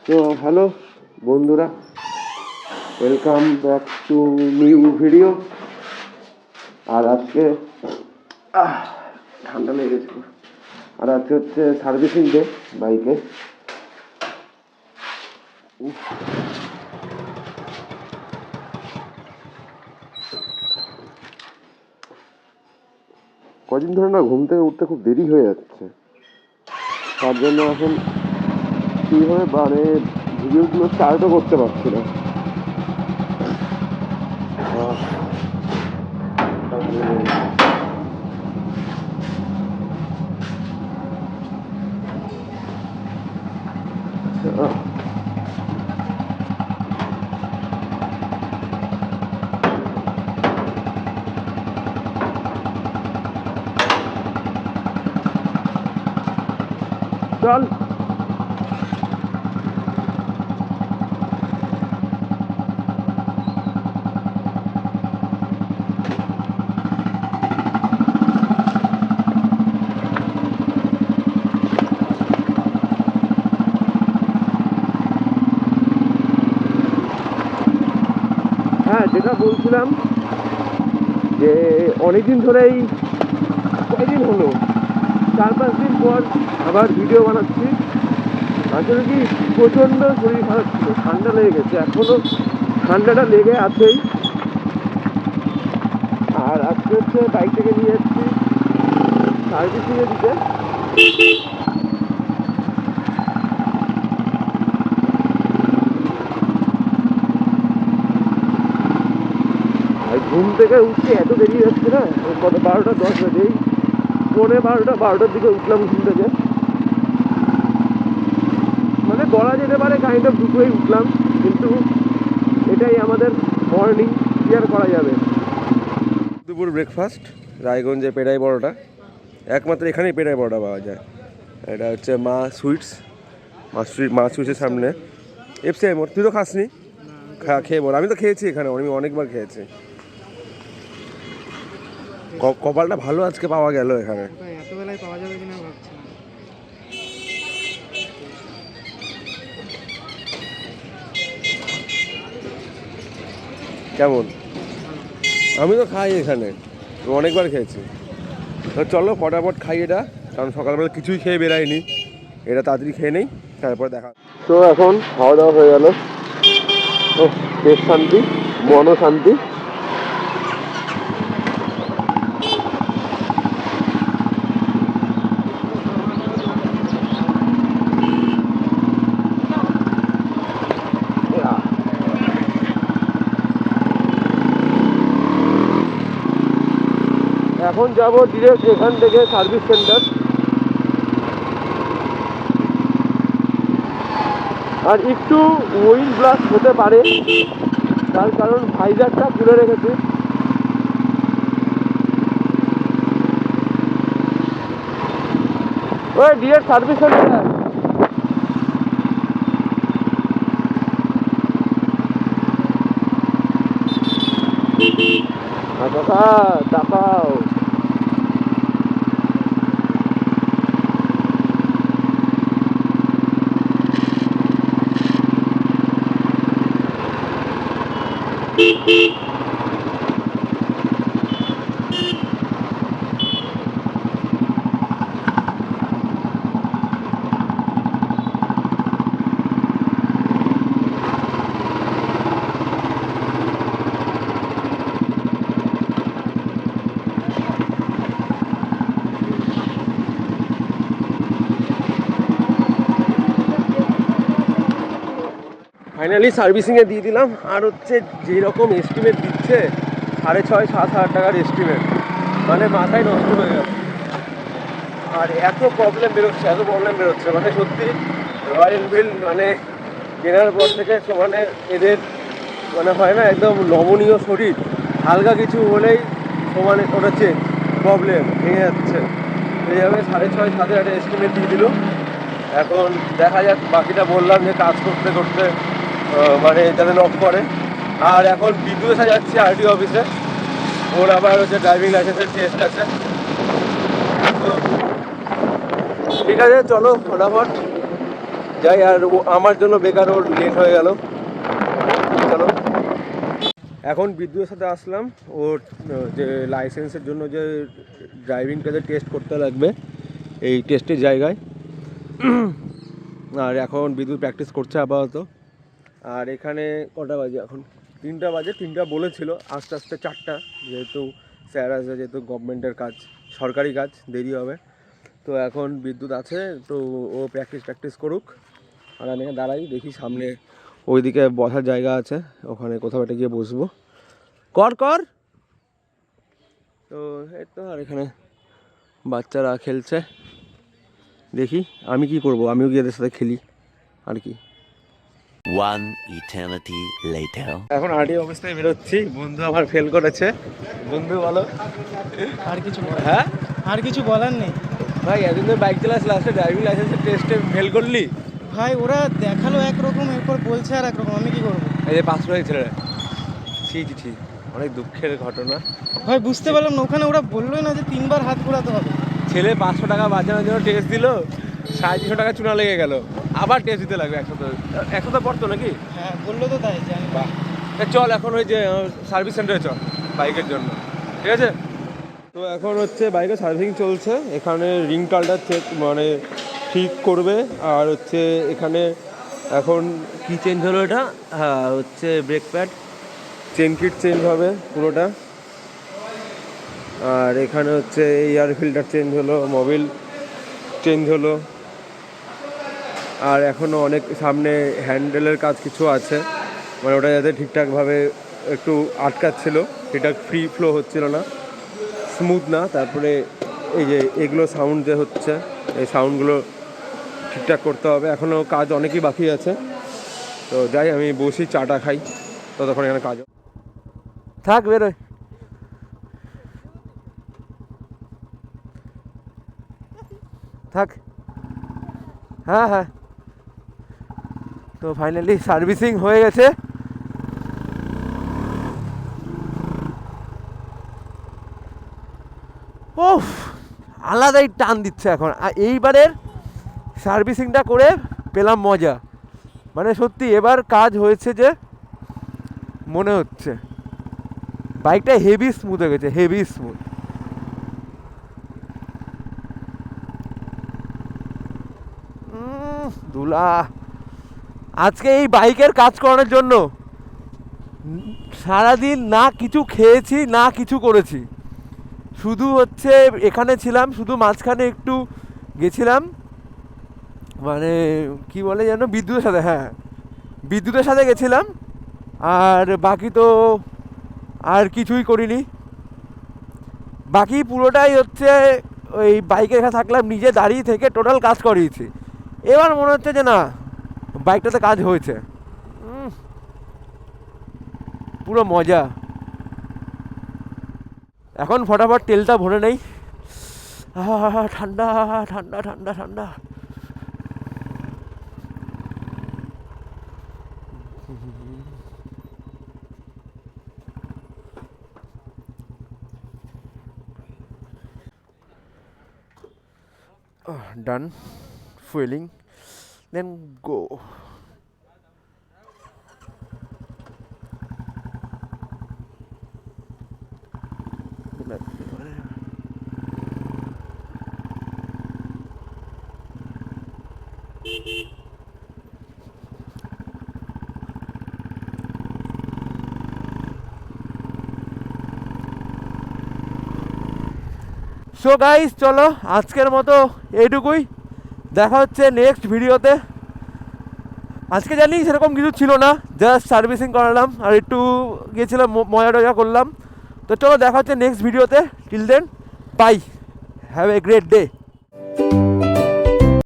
তো হ্যালো বন্ধুরা, welcome back to new video. আর আজকে ঠান্ডা লেগে গেছিল। আর আজকে হচ্ছে সার্ভিসিং ডে বাইকে। কদিন ধরে না ঘুম থেকে উঠতে খুব দেরি হয়ে যাচ্ছে, তার জন্য এখন কীভাবে ভিডিওগুলো স্টার্টও করতে পারছি না। চল হ্যাঁ, যেটা বলছিলাম যে অনেকদিন ধরেই, কয়দিন হলো, 4-5 দিন পর আবার ভিডিও বানাচ্ছি। আসলে কি প্রচণ্ড শরীর খারাপ ছিল, ঠান্ডা লেগে গেছে, এখনও ঠান্ডাটা লেগে আছেই। আর আজকে হচ্ছে বাইকটাকে নিয়ে যাচ্ছি সার্ভিসিংয়ে দিতে। আর ঘুম থেকে উঠতে এত দেরি যাচ্ছে না, কত 12টা 10 বাজে, 12:45 দিকে উঠলাম ঘুম থেকে। মানে বলা যেতে পারে কাইন্ড অফ দুটোই উঠলাম, কিন্তু এটাই আমাদের মর্নিং, ক্লিয়ার করা যাবে। দুপুর ব্রেকফাস্ট রায়গঞ্জে পেড়াই বড়টা, একমাত্র এখানেই পেড়াই বড়টা পাওয়া যায়। এটা হচ্ছে মা সুইটস, মা সুইটসের সামনে এফসিআই মোড়। তুই তো খাসনি, খেয়ে বল। আমি তো খেয়েছি এখানে, আমি অনেকবার খেয়েছি। কপালটা ভালো, আজকে পাওয়া গেল এখানে। এত বেলায় পাওয়া যাবে কিনা ভাবছি। কেমন? আমি তো খাই এখানে, অনেকবার খেয়েছি। চলো ফটাফট খাই এটা, কারণ সকালবেলা কিছুই খেয়ে বেরাইনি। এটা তাড়াতাড়ি খেয়ে নেই, তারপর দেখা। তো এখন খাওয়া দাওয়া হয়ে গেল, পেট শান্তি, মনও শান্তি। এখন যাব ডিরেক্ট এখান থেকে সার্ভিস সেন্টার। আর একটু উইন্ড ব্লাস্ট হতে পারে, তার কারণ ভাইজারটা খুলে রেখেছে। ওই ডিরেক্ট সার্ভিস সেন্টার। টাকা টাকাও ফাইনালি সার্ভিসিংয়ে দিয়ে দিলাম। আর হচ্ছে যেরকম এস্টিমেট দিচ্ছে, 6,500-7,000 টাকার এস্টিমেট, মানে মাথায় নষ্ট হয়ে গেছে। আর এত প্রবলেম বেরোচ্ছে, মানে সত্যি রয়্যাল এনফিল্ড মানে কেনার পর থেকে মানে এদের মানে হয় না একদম নমনীয় শরীর, হালকা কিছু হলেই সমানে ওটা চেঞ্জ, প্রবলেম ভেঙে যাচ্ছে। এইভাবে 6,500-7,000 একটা এস্টিমেট দিয়ে দিল। এখন দেখা যাক, বাকিটা বললাম যে কাজ করতে করতে মানে যাতে নক করে। আর এখন বিদ্যুৎ যাচ্ছি আরটিও অফিসে, ওর আবার হচ্ছে ড্রাইভিং লাইসেন্সের টেস্ট আছে। তো ঠিক আছে, চলো ফটাফট যাই, আর আমার জন্য বেকার ওর লেট হয়ে গেল। চলো, এখন বিদ্যুতের সাথে আসলাম ওর যে লাইসেন্সের জন্য যে ড্রাইভিংটা যে টেস্ট করতে লাগবে এই টেস্টের জায়গায়। আর এখন বিদ্যুৎ প্র্যাকটিস করছে আপাতত। আর এখানে কটা বাজে এখন? 3টা বাজে। 3টা বলেছিল, আস্তে আস্তে 4টা, যেহেতু স্যার আছে, যেহেতু গভর্নমেন্টের কাজ, সরকারি কাজ, দেরি হবে। তো এখন বিদ্যুৎ আছে, তো ও প্র্যাকটিস করুক। আর আমি এখানে দাঁড়াই, দেখি সামনে ওইদিকে বসার জায়গা আছে, ওখানে কোথাও একটা গিয়ে বসবো। কর কর। তো এই তো, আর এখানে বাচ্চারা খেলছে। দেখি আমি কি করব, আমিও গিয়ে এদের সাথে খেলি আর কি। One eternity later. এখন আরটি অফিস থেকে বেরোচ্ছি, বন্ধু আমার ফেল করেছে। বন্ধু বলো। আর কিছু হ্যাঁ, আর কিছু বলার নেই ভাই এতদিন ধরে বাইক চালাস, লাস্টে ড্রাইভিং লাইসেন্সের টেস্টে ফেল করলি। ভাই। ওরা দেখালো একরকম, এরপর বলছে আর একরকম, আমি কি করবো? এই যে 500 হয়ে ছেলেরা, ঠিক ঠিক, অনেক দুঃখের ঘটনা ভাই বুঝতে পারলাম না, ওখানে ওরা বললোই না যে 3বার হাত ঘোরাতে হবে। ছেলে 500 টাকা বাঁচানোর জন্য টেস্ট দিল, 350 টাকা চুনা লেগে গেল, আবার টেস্ট দিতে লাগবে 100 পড়তো নাকি? হ্যাঁ বললো তো, তাই জানি। বাহ, চল এখন ওই যে সার্ভিস সেন্টারে চল বাইকের জন্য, ঠিক আছে? তো এখন হচ্ছে বাইকের সার্ভিসিং চলছে, এখানে রিং টালটা চেক মানে ঠিক করবে। আর হচ্ছে এখানে এখন কি চেঞ্জ হলো এটা? হ্যাঁ, হচ্ছে brake pad chain kit change হবে পুরোটা। আর এখানে হচ্ছে এয়ার ফিল্টার চেঞ্জ হলো, মোবিল চেঞ্জ হলো। আর এখনও অনেক সামনে হ্যান্ডেলের কাজ কিছু আছে, মানে ওটা যাতে ঠিকঠাকভাবে একটু আটকাচ্ছিল, ঠিকঠাক ফ্রি ফ্লো হচ্ছিল না, স্মুথ না। তারপরে এই যে এগুলো সাউন্ড যে হচ্ছে, এই সাউন্ডগুলো ঠিকঠাক করতে হবে। এখনও কাজ অনেকই বাকি আছে। তো যাই, আমি বসি, চাটা খাই, ততক্ষণ এখানে কাজ থাক, বেরোয় থাক। হ্যাঁ হ্যাঁ, তো ফাইনালি সার্ভিসিং হয়ে গেছে। ওফ, আলাদাই টান দিচ্ছে এখন। আর এইবারের সার্ভিসিংটা করে পেলাম মজা, মানে সত্যি এবার কাজ হয়েছে যে মনে হচ্ছে। বাইকটা হেভি স্মুথ হয়ে গেছে, হেভি স্মুথ। দুলা, আজকে এই বাইকের কাজ করানোর জন্য সারাদিন না কিছু খেয়েছি না কিছু করেছি, শুধু হচ্ছে এখানে ছিলাম, শুধু মাঝখানে একটু গেছিলাম, মানে কি বলে যেন, বিদ্যুতের সাথে, হ্যাঁ বিদ্যুতের সাথে গেছিলাম। আর বাকি তো আর কিছুই করিনি, বাকি পুরোটাই হচ্ছে ওই বাইকের এখানে থাকলাম, নিজে দাঁড়িয়ে থেকে টোটাল কাজ করিয়েছি। এবার মনে হচ্ছে যে না, বাইকটাতে কাজ হয়েছে, পুরো মজা। এখন ফটাফট তেলটা ভরে নেই। ঠান্ডা ঠান্ডা ঠান্ডা ঠান্ডা। Done fueling, then go. So guys, চলো আজকের মতো এইটুকুই, দেখা হচ্ছে নেক্সট ভিডিওতে। আজকে জানি সেরকম কিছু ছিল না, জাস্ট সার্ভিসিং করালাম আর একটু গিয়েছিলাম, মজা টজা করলাম। তো চলো দেখা হচ্ছে নেক্সট ভিডিওতে। Till then, bye, have a great day.